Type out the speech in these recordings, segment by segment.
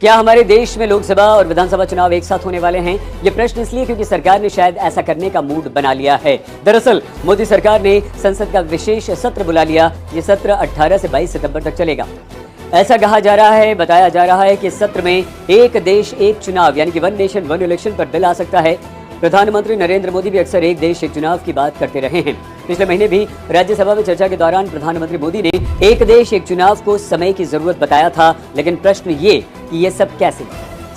क्या हमारे देश में लोकसभा और विधानसभा चुनाव एक साथ होने वाले हैं? ये प्रश्न इसलिए क्योंकि सरकार ने शायद ऐसा करने का मूड बना लिया है। दरअसल मोदी सरकार ने संसद का विशेष सत्र बुला लिया। ये सत्र 18 से 22 सितंबर तक चलेगा। ऐसा कहा जा रहा है, बताया जा रहा है कि इस सत्र में एक देश एक चुनाव यानी कि वन नेशन वन इलेक्शन पर बिल आ सकता है। प्रधानमंत्री नरेंद्र मोदी भी अक्सर एक देश एक चुनाव की बात करते रहे हैं। पिछले महीने भी राज्यसभा में चर्चा के दौरान प्रधानमंत्री मोदी ने एक देश एक चुनाव को समय की जरूरत बताया था। लेकिन प्रश्न ये कि ये सब कैसे?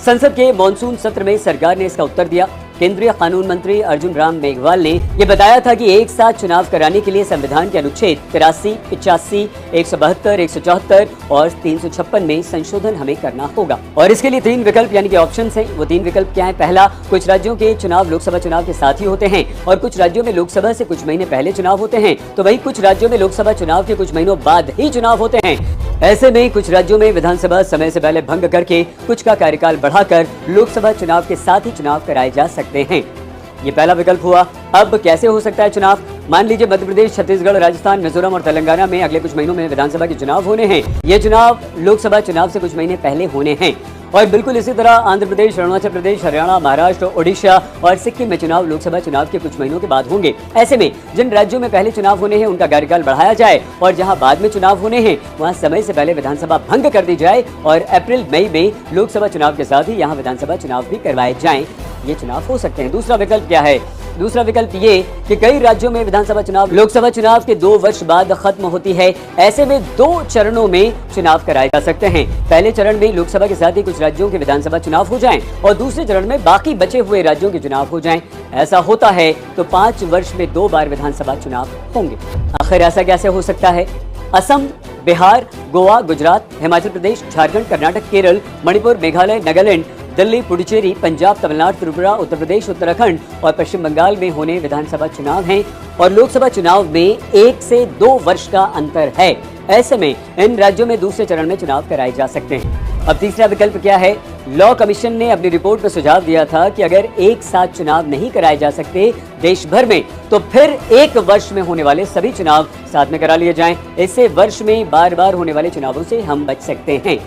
संसद के मॉनसून सत्र में सरकार ने इसका उत्तर दिया। केंद्रीय कानून मंत्री अर्जुन राम मेघवाल ने यह बताया था कि एक साथ चुनाव कराने के लिए संविधान के अनुच्छेद 83, 85, 172, 174 और 356 में संशोधन हमें करना होगा। और इसके लिए 3 विकल्प यानी कि ऑप्शंस हैं। वो 3 विकल्प क्या हैं? पहला, कुछ राज्यों के चुनाव लोकसभा चुनाव के साथ ही होते हैं और कुछ राज्यों में लोकसभा से कुछ महीने पहले चुनाव होते हैं, तो वहीं कुछ राज्यों में लोकसभा चुनाव के कुछ महीनों बाद ही चुनाव होते हैं। ऐसे में कुछ राज्यों में विधानसभा समय से पहले भंग करके कुछ का कार्यकाल बढ़ाकर लोकसभा चुनाव के साथ ही चुनाव कराए जा सकते हैं। ये पहला विकल्प हुआ। अब कैसे हो सकता है चुनाव? मान लीजिए मध्य प्रदेश, छत्तीसगढ़, राजस्थान, मिजोरम और तेलंगाना में अगले कुछ महीनों में विधानसभा के चुनाव होने हैं। ये चुनाव लोकसभा चुनाव से कुछ महीने पहले होने हैं। और बिल्कुल इसी तरह आंध्र प्रदेश, अरुणाचल प्रदेश, हरियाणा, महाराष्ट्र, ओडिशा और सिक्किम में चुनाव लोकसभा चुनाव के कुछ महीनों के बाद होंगे। ऐसे में जिन राज्यों में पहले चुनाव होने हैं उनका कार्यकाल बढ़ाया जाए और जहां बाद में चुनाव होने हैं वहां समय से पहले विधानसभा भंग कर दी जाए और अप्रैल मई में लोकसभा चुनाव के साथ ही यहाँ विधानसभा चुनाव भी करवाए जाएं। ये चुनाव हो सकते हैं। दूसरा विकल्प क्या है? दूसरा विकल्प ये कि कई राज्यों में विधानसभा चुनाव लोकसभा चुनाव के 2 वर्ष बाद खत्म होती है। ऐसे में 2 चरणों में चुनाव कराए जा सकते हैं। पहले चरण में लोकसभा के साथ ही कुछ राज्यों के विधानसभा चुनाव हो जाएं और दूसरे चरण में बाकी बचे हुए राज्यों के चुनाव हो जाएं। ऐसा होता है तो 5 वर्ष में 2 बार विधानसभा चुनाव होंगे। आखिर ऐसा कैसे हो सकता है? असम, बिहार, गोवा, गुजरात, हिमाचल प्रदेश, झारखंड, कर्नाटक, केरल, मणिपुर, मेघालय, नागालैंड, दिल्ली, पुडुचेरी, पंजाब, तमिलनाडु, त्रिपुरा, उत्तर प्रदेश, उत्तराखंड और पश्चिम बंगाल में होने विधानसभा चुनाव हैं और लोकसभा चुनाव में 1 से 2 वर्ष का अंतर है। ऐसे में इन राज्यों में दूसरे चरण में चुनाव कराए जा सकते हैं। अब तीसरा विकल्प क्या है? लॉ कमीशन ने अपनी रिपोर्ट में सुझाव दिया था कि अगर एक साथ चुनाव नहीं कराए जा सकते देश भर में तो फिर 1 वर्ष में होने वाले सभी चुनाव साथ में करा लिए जाएं। इससे वर्ष में बार बार होने वाले चुनावों से हम बच सकते हैं।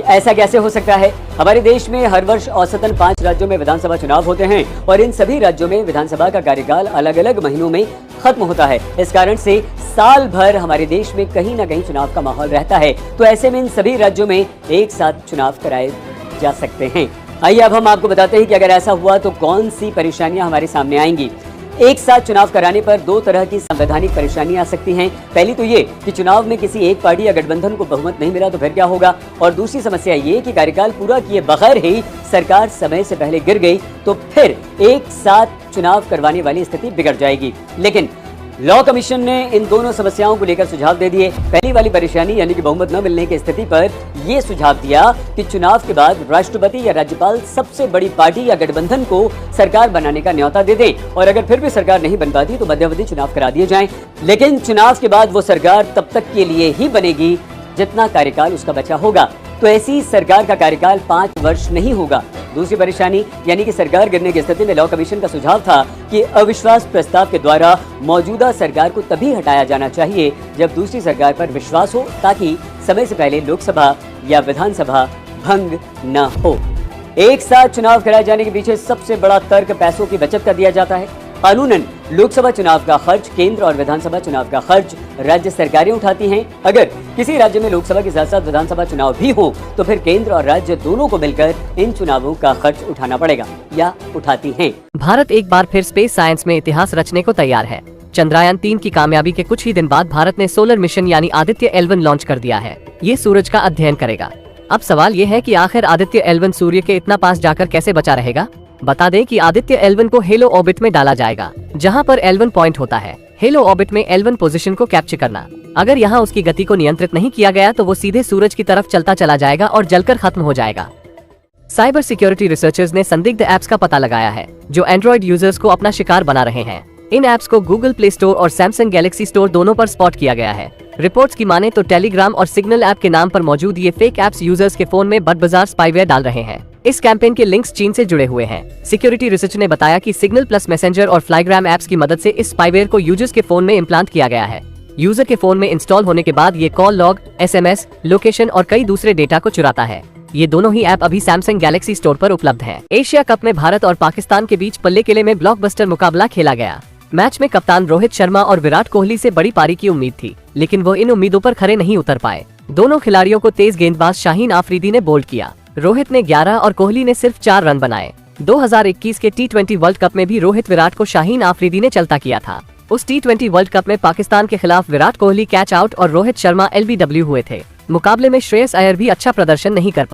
ऐसा कैसे हो सकता है? हमारे देश में हर वर्ष औसतन 5 राज्यों में विधानसभा चुनाव होते हैं और इन सभी राज्यों में विधानसभा का कार्यकाल अलग अलग महीनों में खत्म होता है। इस कारण से साल भर हमारे देश में कहीं ना कहीं चुनाव का माहौल रहता है। तो ऐसे में इन सभी राज्यों में एक साथ चुनाव कराए जा सकते हैं। आइए अब हम आपको बताते हैं कि अगर ऐसा हुआ तो कौन सी परेशानियां हमारे सामने आएंगी। एक साथ चुनाव कराने पर 2 तरह की संवैधानिक परेशानियां आ सकती हैं। पहली तो ये कि चुनाव में किसी एक पार्टी या गठबंधन को बहुमत नहीं मिला तो फिर क्या होगा, और दूसरी समस्या ये कि कार्यकाल पूरा किए बगैर ही सरकार समय से पहले गिर गई तो फिर एक साथ चुनाव करवाने वाली स्थिति बिगड़ जाएगी। लेकिन लॉ कमीशन ने इन दोनों समस्याओं को लेकर सुझाव दे दिए। पहली वाली परेशानी यानी कि बहुमत न मिलने की स्थिति पर यह सुझाव दिया कि चुनाव के बाद राष्ट्रपति या राज्यपाल सबसे बड़ी पार्टी या गठबंधन को सरकार बनाने का न्योता दे दें और अगर फिर भी सरकार नहीं बन पाती तो मध्यावधि चुनाव करा दिए जाएं। लेकिन चुनाव के बाद वो सरकार तब तक के लिए ही बनेगी जितना कार्यकाल उसका बचा होगा। तो ऐसी सरकार का कार्यकाल 5 वर्ष नहीं होगा। दूसरी परेशानी यानी कि सरकार गिरने की स्थिति में लॉ कमीशन का सुझाव था कि अविश्वास प्रस्ताव के द्वारा मौजूदा सरकार को तभी हटाया जाना चाहिए जब दूसरी सरकार पर विश्वास हो ताकि समय से पहले लोकसभा या विधानसभा भंग न हो। एक साथ चुनाव कराए जाने के पीछे सबसे बड़ा तर्क पैसों की बचत का दिया जाता है। कानूनन लोकसभा चुनाव का खर्च केंद्र और विधानसभा चुनाव का खर्च राज्य सरकारें उठाती हैं। अगर किसी राज्य में लोकसभा के साथ साथ विधानसभा चुनाव भी हो तो फिर केंद्र और राज्य दोनों को मिलकर इन चुनावों का खर्च उठाना पड़ेगा या उठाती हैं। भारत एक बार फिर स्पेस साइंस में इतिहास रचने को तैयार है। चंद्रयान 3 की कामयाबी के कुछ ही दिन बाद भारत ने सोलर मिशन यानी आदित्य L1 लॉन्च कर दिया है। ये सूरज का अध्ययन करेगा। अब सवाल ये है कि आखिर आदित्य L1 सूर्य के इतना पास जाकर कैसे बचा रहेगा। बता दें कि आदित्य L1 को हेलो ऑर्बिट में डाला जाएगा जहां पर L1 पॉइंट होता है। हेलो ऑर्बिट में L1 पोजीशन को कैप्चर करना। अगर यहां उसकी गति को नियंत्रित नहीं किया गया तो वो सीधे सूरज की तरफ चलता चला जाएगा और जलकर खत्म हो जाएगा। साइबर सिक्योरिटी रिसर्चर्स ने संदिग्ध ऐप्स का पता लगाया है जो एंड्रॉइड यूजर्स को अपना शिकार बना रहे हैं। इन ऐप्स को गूगल प्ले स्टोर और सैमसंग गैलेक्सी स्टोर दोनों पर स्पॉट किया गया है। रिपोर्ट्स की माने तो टेलीग्राम और सिग्नल ऐप के नाम पर मौजूद ये फेक ऐप्स यूजर्स के फोन में बदबाजार स्पाईवेयर डाल रहे हैं। इस कैंपेन के लिंक्स चीन से जुड़े हुए हैं। सिक्योरिटी रिसर्च ने बताया कि सिग्नल प्लस मैसेंजर और फ्लाईग्राम ऐप्स की मदद से इस स्पाईवेयर को यूजर्स के फोन में इम्प्लांट किया गया है। यूजर के फोन में इंस्टॉल होने के बाद ये कॉल लॉग, SMS, लोकेशन और कई दूसरे डेटा को चुराता है। ये दोनों ही ऐप अभी सैमसंग गैलेक्सी स्टोर पर उपलब्ध हैं। एशिया कप में भारत और पाकिस्तान के बीच पल्ले किले में ब्लॉकबस्टर मुकाबला खेला गया। मैच में कप्तान रोहित शर्मा और विराट कोहली से बड़ी पारी की उम्मीद थी, लेकिन वो इन उम्मीदों पर खरे नहीं उतर पाए। दोनों खिलाड़ियों को तेज गेंदबाज शाहीन आफरीदी ने बोल्ड किया। रोहित ने 11 और कोहली ने सिर्फ 4 रन बनाए। 2021 के T20 वर्ल्ड कप में भी रोहित विराट को शाहीन आफरीदी ने चलता किया था। उस T20 वर्ल्ड कप में पाकिस्तान के खिलाफ विराट कोहली कैच आउट और रोहित शर्मा LBW हुए थे। मुकाबले में श्रेयस अय्यर भी अच्छा प्रदर्शन नहीं कर